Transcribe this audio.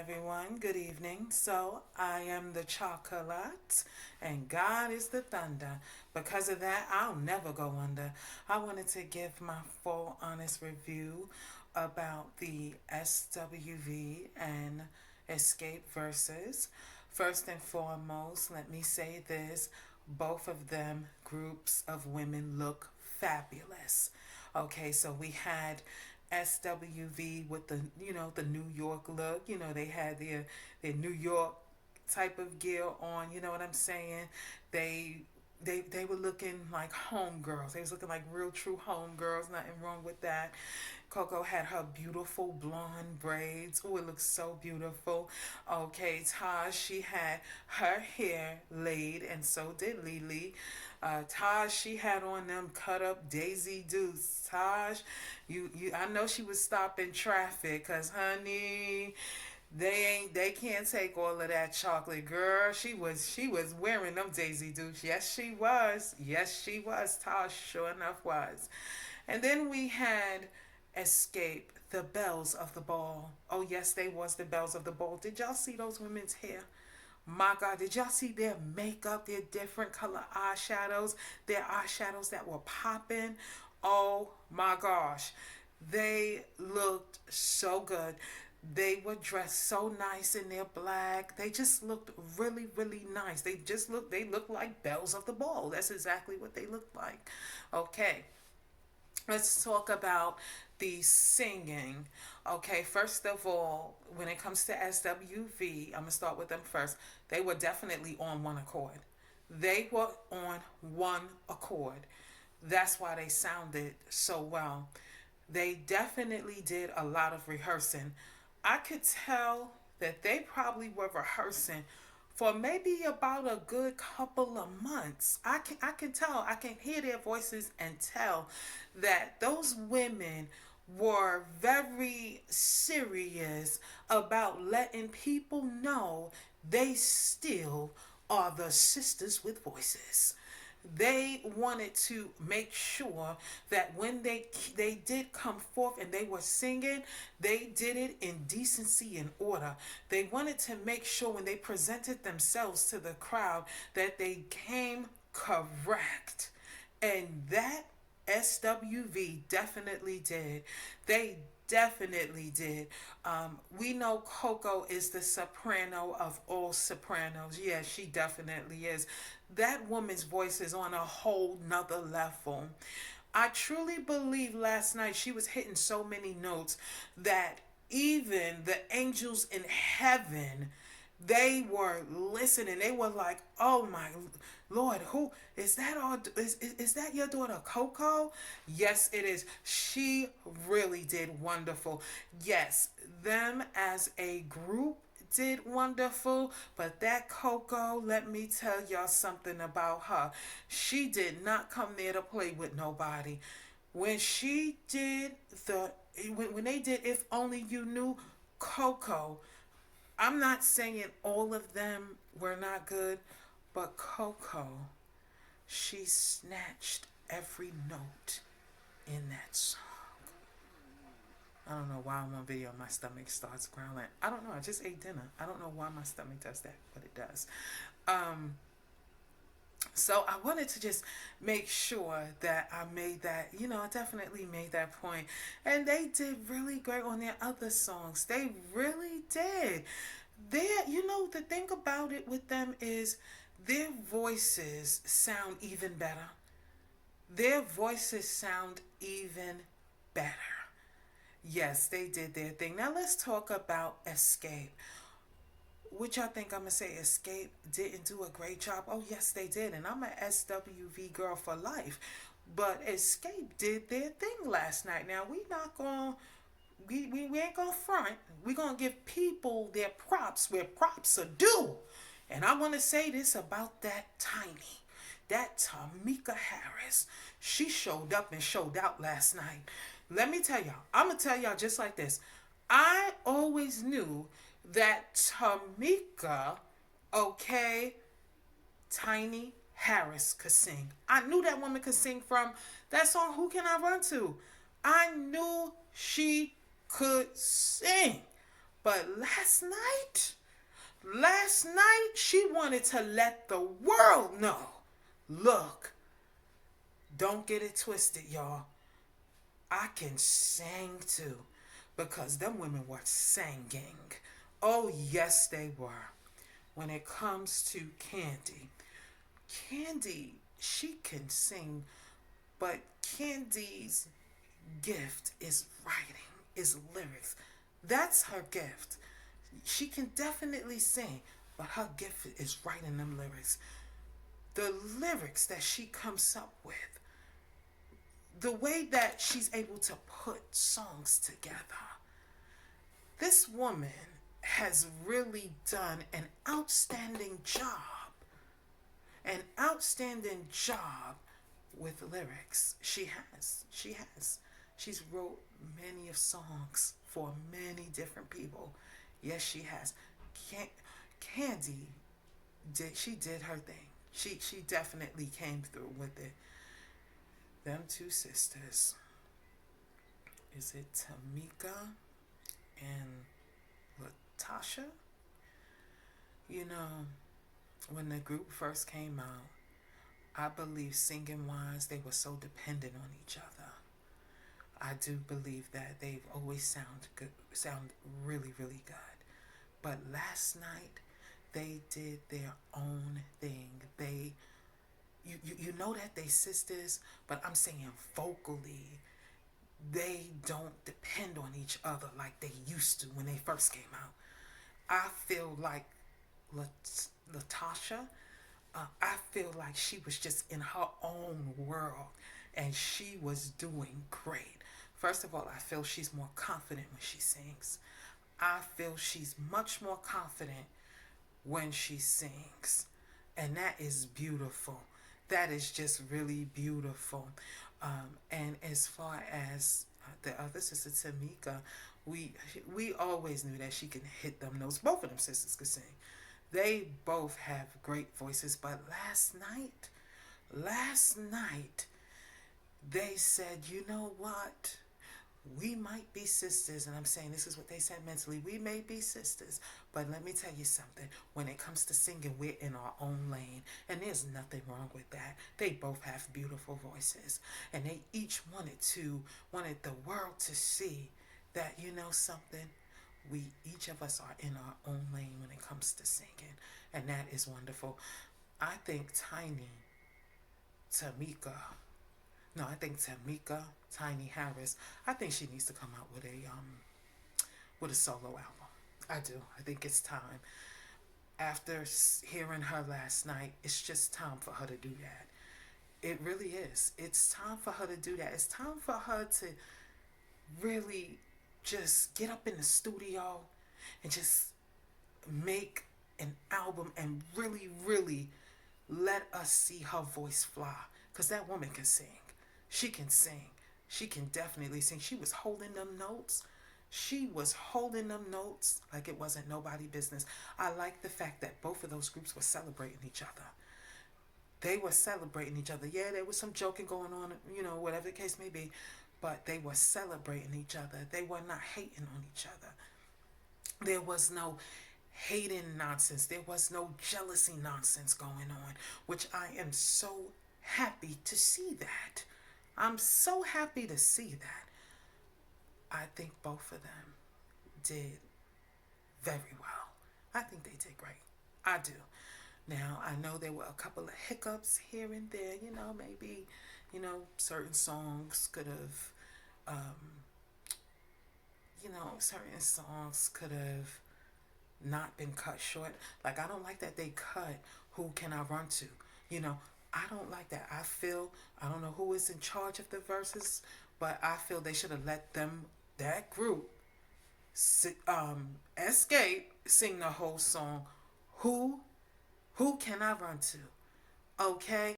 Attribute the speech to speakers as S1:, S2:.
S1: everyone. Good evening. So, I am the chocolate and God is the thunder. Because of that, I'll never go under. I wanted to give my full honest review about the SWV and Xscape Verzuz. First and foremost, let me say this: both of them groups of women look fabulous. Okay, so we had SWV with the New York look. They had their New York type of gear on. You know what I'm saying? They they were looking like homegirls. They was looking like real true homegirls. Nothing wrong with that. Coco had her beautiful blonde braids. Oh, it looks so beautiful. Okay, Taj, she had her hair laid, and so did Lily. Taj, she had on them cut up Daisy Dukes. Taj, I know she was stopping traffic, cause honey, they can't take all of that chocolate, girl. She was wearing them Daisy Dukes. Yes, she was. Yes, she was. Taj sure enough was. And then we had Xscape, the bells of the ball. Oh yes, they was the bells of the ball. Did y'all see those women's hair? My God, did y'all see their makeup, their different color their eyeshadows that were popping? Oh my gosh, they looked so good. They were dressed so nice in their black. They just looked really, really nice. They looked like bells of the ball. That's exactly what they looked like. Okay, let's talk about the singing. Okay, first of all, when it comes to SWV, I'm going to start with them first. They were definitely on one accord. They were on one accord. That's why they sounded so well. They definitely did a lot of rehearsing. I could tell that they probably were rehearsing for maybe about a good couple of months. I can tell. I can hear their voices and tell that those women were very serious about letting people know they still are the sisters with voices. They wanted to make sure that when they did come forth and they were singing, they did it in decency and order. They wanted to make sure when they presented themselves to the crowd that they came correct. And that SWV definitely did. They definitely did. We know Coco is the soprano of all sopranos. Yeah, she definitely is. That woman's voice is on a whole nother level. I truly believe last night she was hitting so many notes that even the angels in heaven, they were listening. They were like, "Oh my Lord, who is that? Is that your daughter Coco?" Yes, it is. She really did wonderful. Yes, them as a group did wonderful, but that Coco, let me tell y'all something about her. She did not come there to play with nobody. When she did when they did If Only You Knew, Coco, I'm not saying all of them were not good, but Coco, she snatched every note in that song. I don't know why I'm on video my stomach starts growling. I don't know. I just ate dinner. I don't know why my stomach does that, but it does. Um, so I wanted to just make sure that I made that, I definitely made that point. And they did really great on their other songs. They really did. The thing about it with them is their voices sound even better. Their voices sound even better. Yes, they did their thing. Now let's talk about Xscape. Which I think I'm gonna say Xscape didn't do a great job. Oh yes, they did, and I'm an SWV girl for life. But Xscape did their thing last night. Now we ain't gonna front. We gonna give people their props where props are due. And I wanna say this about that Tiny. That Tamika Harris. She showed up and showed out last night. Let me tell y'all. I'm gonna tell y'all just like this. I always knew that Tamika, okay, Tiny Harris could sing. I knew that woman could sing from that song, Who Can I Run To? I knew she could sing. But last night, she wanted to let the world know. Look, don't get it twisted, y'all. I can sing too. Because them women were singing. Oh, yes, they were. When it comes to Candy, she can sing, but Candy's gift is writing, is lyrics. That's her gift. She can definitely sing, but her gift is writing them lyrics. The lyrics that she comes up with, the way that she's able to put songs together. This woman has really done an outstanding job. An outstanding job with lyrics. She has. She has. She's wrote many of songs for many different people. Yes, she has. Candy did her thing. She definitely came through with it. Them two sisters. Is it Tamika and Latasha? You know, when the group first came out, I believe singing wise they were so dependent on each other. I do believe that they've always sound really, really good. But last night they did their own thing. You know that they sisters, but I'm saying vocally they don't depend on each other like they used to when they first came out. I feel like Latasha, I feel like she was just in her own world and she was doing great. First of all, I feel she's more confident when she sings. I feel she's much more confident when she sings. And that is beautiful. That is just really beautiful. And as far as the other sister, Tamika, we always knew that she can hit them notes. Both of them sisters could sing. They both have great voices. But last night, they said, you know what? We might be sisters, and I'm saying this is what they said mentally. We may be sisters, but let me tell you something. When it comes to singing, we're in our own lane, and there's nothing wrong with that. They both have beautiful voices, and they each wanted the world to see that, you know something, we each of us are in our own lane when it comes to singing, and that is wonderful. I think Tamika, Tiny Harris, I think she needs to come out with a solo album. I do. I think it's time. After hearing her last night, it's just time for her to do that. It really is. It's time for her to do that. It's time for her to really just get up in the studio and just make an album and really, really let us see her voice fly. Because that woman can sing. She can sing. She can definitely sing. She was holding them notes. She was holding them notes like it wasn't nobody business. I like the fact that both of those groups were celebrating each other. They were celebrating each other. Yeah, there was some joking going on, whatever the case may be. But they were celebrating each other. They were not hating on each other. There was no hating nonsense. There was no jealousy nonsense going on, which I am so happy to see that. I'm so happy to see that. I think both of them did very well. I think they did great. I do. Now, I know there were a couple of hiccups here and there. Maybe, certain songs could have, not been cut short. Like, I don't like that they cut Who Can I Run To? I don't like that. I don't know who is in charge of the verses, but I feel they should have let that group, Xscape, sing the whole song. Who Can I Run To? Okay?